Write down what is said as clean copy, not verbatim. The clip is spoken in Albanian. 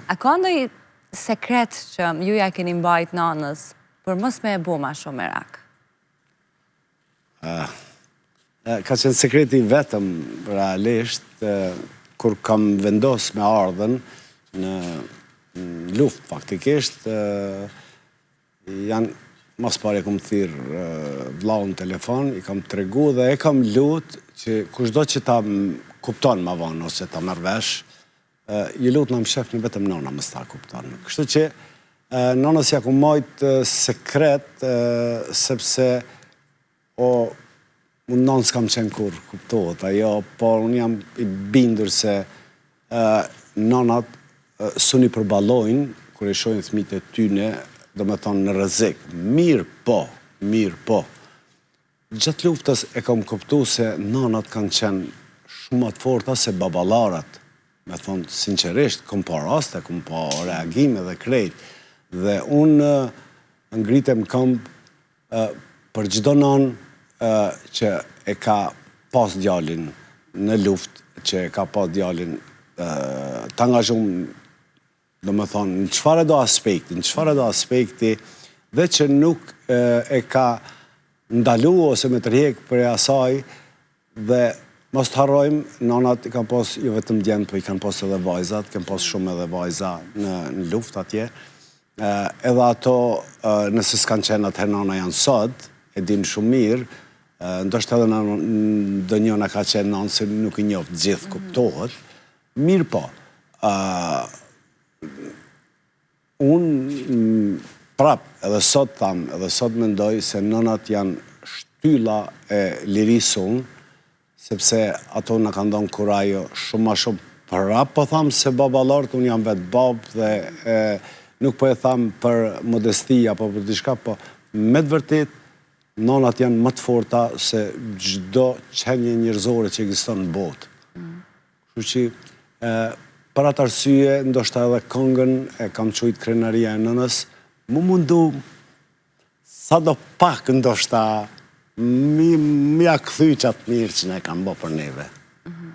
A ka ndonjë sekret që ju ja keni mbajt nanës për mos me e bo ma shumë merak? Ka qenë sekreti vetëm realisht kur kam vendos me ardhen në luft faktikisht janë mas pare kom thirë vlau në telefon, i kam tregu dhe e kam lut që kushdo që ta kupton ma vonë ose ta mërvesh, ju lut në më shef në vetëm nona më sta kupton. Kështu që nonës ja ku mojt sekret sepse unë nonë s'kam qenë kur kuptohet ajo, por unë jam i bindur se nonat suni përballojnë kur e shohin fëmijët e tyne, do me thonë në rrezik. Mirë po. Gjatë luftës e kam kuptu se nonat kanë qenë shumë të forta se baballarat. Me thonë, sinqerisht, kom pa raste, kom pa reagime dhe krejt. Dhe unë ngritem këmbë për çdo nonë që e ka pas djalin në luftë, që e ka pas djalin të angazhum, do me thonë, në qëfar do aspekti, dhe që nuk e ka ndalu ose me tërhek për e asaj, dhe mos të harrojmë, nonat i kanë pas, jo vetëm djemë, për i kanë pas edhe vajzat, kanë pas shumë edhe vajza në luft atje, edhe ato, nëse s'kanë qenë atëherë nona janë sot, e dinë shumë mirë, ndoshtë edhe do njona ka qenë nonë, se nuk i njoftë gjithë kuptohet, mirë po, unë prap, edhe sot tham, edhe sot mendoj se nënat janë shtylla e lirisë unë, sepse ato në kanë ndonë kurajo shumë ma shumë. Prap po tham se baballarët, unë jam vetë babë dhe nuk po e tham për modestia, po për diçka, po me të vërtet, nonat janë më të forta se çdo qenje njerëzore që ekziston në botë. Kështu që për atë arsye, ndoshta edhe këngën e kam qujtë krenaria e nënës, mu mundu sa do pak ndoshta mi ja këthy qatë mirë që ne kam bo për neve.